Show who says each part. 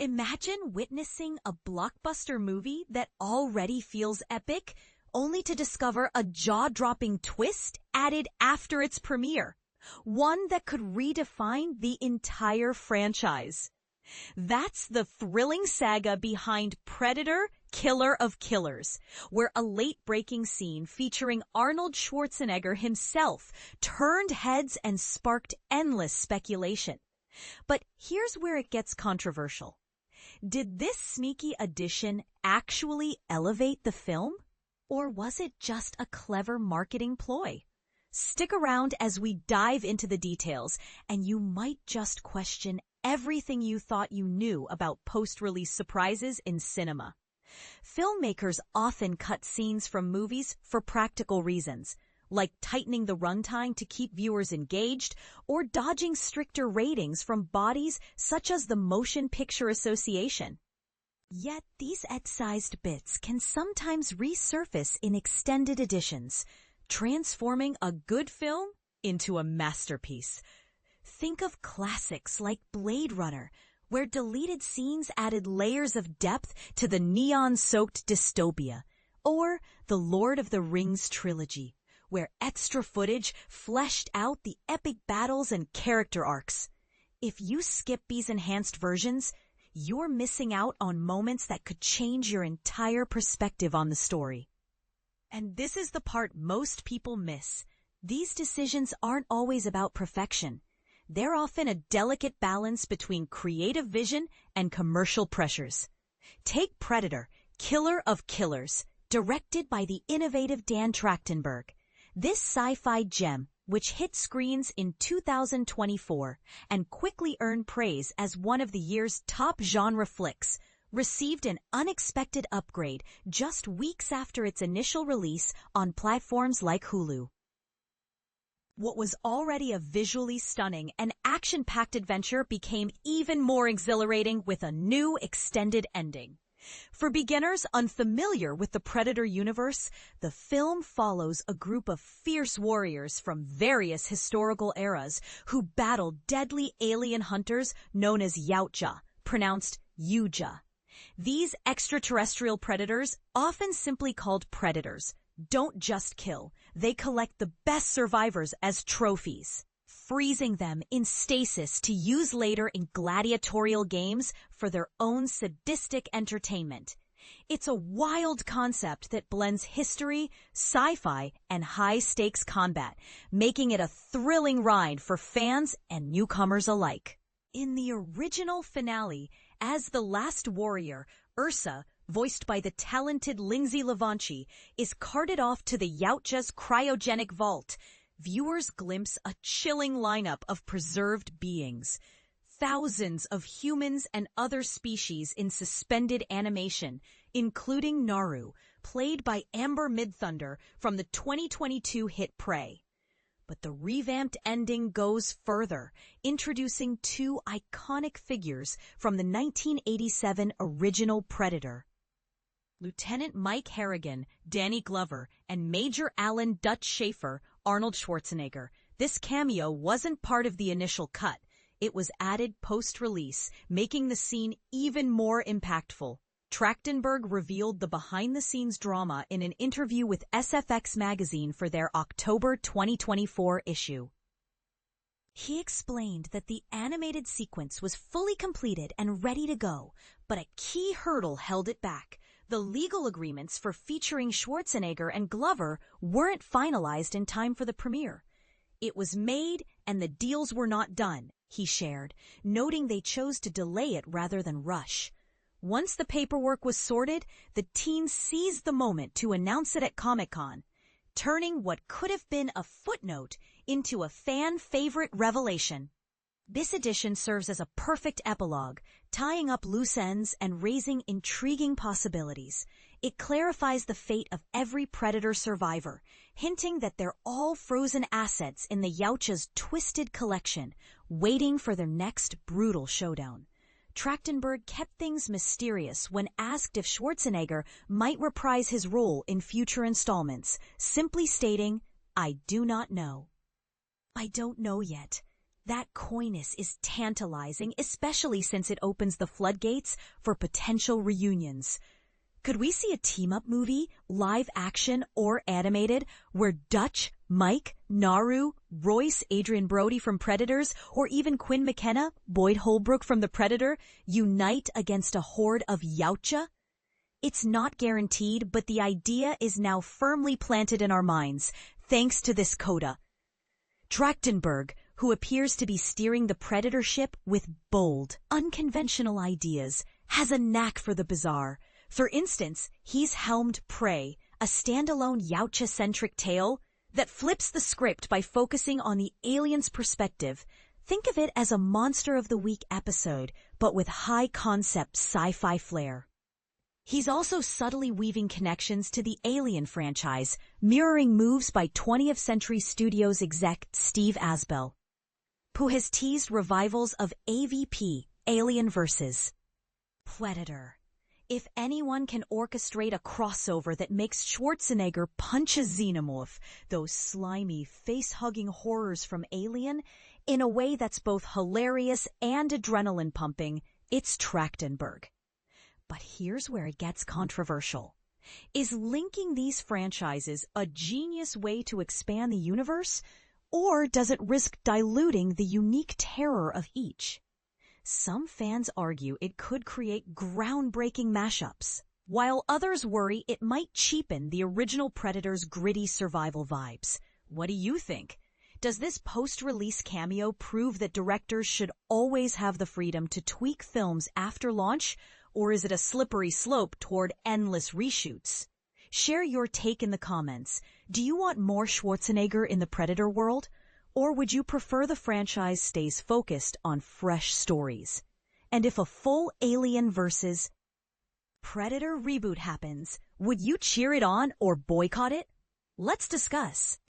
Speaker 1: Imagine witnessing a blockbuster movie that already feels epic, only to discover a jaw-dropping twist added after its premiere. One that could redefine the entire franchise. That's the thrilling saga behind Predator, Killer of Killers, where a late-breaking scene featuring Arnold Schwarzenegger himself turned heads and sparked endless speculation. But here's where it gets controversial. Did this sneaky addition actually elevate the film? Or was it just a clever marketing ploy? Stick around as we dive into the details, and you might just question everything you thought you knew about post-release surprises in cinema. Filmmakers often cut scenes from movies for practical reasons, like tightening the runtime to keep viewers engaged or dodging stricter ratings from bodies such as the Motion Picture Association. Yet these excised bits can sometimes resurface in extended editions, transforming a good film into a masterpiece. Think of classics like Blade Runner, where deleted scenes added layers of depth to the neon-soaked dystopia, or the Lord of the Rings trilogy, where extra footage fleshed out the epic battles and character arcs. If you skip these enhanced versions, you're missing out on moments that could change your entire perspective on the story. And this is the part most people miss. These decisions aren't always about perfection. They're often a delicate balance between creative vision and commercial pressures. Take Predator, Killer of Killers, directed by the innovative Dan Trachtenberg. This sci-fi gem, which hit screens in 2024 and quickly earned praise as one of the year's top genre flicks, received an unexpected upgrade just weeks after its initial release on platforms like Hulu. What was already a visually stunning and action-packed adventure became even more exhilarating with a new extended ending. For beginners unfamiliar with the Predator universe, the film follows a group of fierce warriors from various historical eras who battle deadly alien hunters known as Yautja, pronounced Yautja. These extraterrestrial predators, often simply called predators, don't just kill. They collect the best survivors as trophies, freezing them in stasis to use later in gladiatorial games for their own sadistic entertainment. It's a wild concept that blends history, sci-fi, and high-stakes combat, making it a thrilling ride for fans and newcomers alike. In the original finale, as the last warrior, Ursa, voiced by the talented Lindsay Levanchi, is carted off to the Yautja's cryogenic vault. Viewers glimpse a chilling lineup of preserved beings. Thousands of humans and other species in suspended animation, including Naru, played by Amber Midthunder from the 2022 hit Prey. But the revamped ending goes further, introducing two iconic figures from the 1987 original Predator. Lieutenant Mike Harrigan, Danny Glover, and Major Alan Dutch Schaefer, Arnold Schwarzenegger. This cameo wasn't part of the initial cut. It was added post-release, making the scene even more impactful. Trachtenberg revealed the behind-the-scenes drama in an interview with SFX magazine for their October 2024 issue. He explained that the animated sequence was fully completed and ready to go, but a key hurdle held it back. The legal agreements for featuring Schwarzenegger and Glover weren't finalized in time for the premiere. It was made and the deals were not done, he shared, noting they chose to delay it rather than rush. Once the paperwork was sorted, the team seized the moment to announce it at Comic-Con, turning what could have been a footnote into a fan-favorite revelation. This edition serves as a perfect epilogue, tying up loose ends and raising intriguing possibilities. It clarifies the fate of every Predator survivor, hinting that they're all frozen assets in the Yautja's twisted collection, waiting for their next brutal showdown. Trachtenberg kept things mysterious when asked if Schwarzenegger might reprise his role in future installments, simply stating, "I do not know." I don't know yet. That coyness is tantalizing, especially since it opens the floodgates for potential reunions. Could we see a team-up movie, live action or animated, where Dutch, Mike, Naru, Royce, Adrian Brody from Predators, or even Quinn McKenna, Boyd Holbrook from The Predator, unite against a horde of Yautja? It's not guaranteed, but the idea is now firmly planted in our minds, thanks to this coda. Trachtenberg, who appears to be steering the Predator ship with bold, unconventional ideas, has a knack for the bizarre. For instance, he's helmed Prey, a standalone Yautja-centric tale that flips the script by focusing on the alien's perspective. Think of it as a Monster of the Week episode, but with high-concept sci-fi flair. He's also subtly weaving connections to the Alien franchise, mirroring moves by 20th Century Studios exec Steve Asbell, who has teased revivals of AVP, Alien vs. Predator. If anyone can orchestrate a crossover that makes Schwarzenegger punch a xenomorph, those slimy, face-hugging horrors from Alien, in a way that's both hilarious and adrenaline-pumping, it's Trachtenberg. But here's where it gets controversial. Is linking these franchises a genius way to expand the universe, or does it risk diluting the unique terror of each? Some fans argue it could create groundbreaking mashups, while others worry it might cheapen the original Predator's gritty survival vibes. What do you think? Does this post-release cameo prove that directors should always have the freedom to tweak films after launch, or is it a slippery slope toward endless reshoots? Share your take in the comments. Do you want more Schwarzenegger in the Predator world? Or would you prefer the franchise stays focused on fresh stories? And if a full Alien vs. Predator reboot happens, would you cheer it on or boycott it? Let's discuss.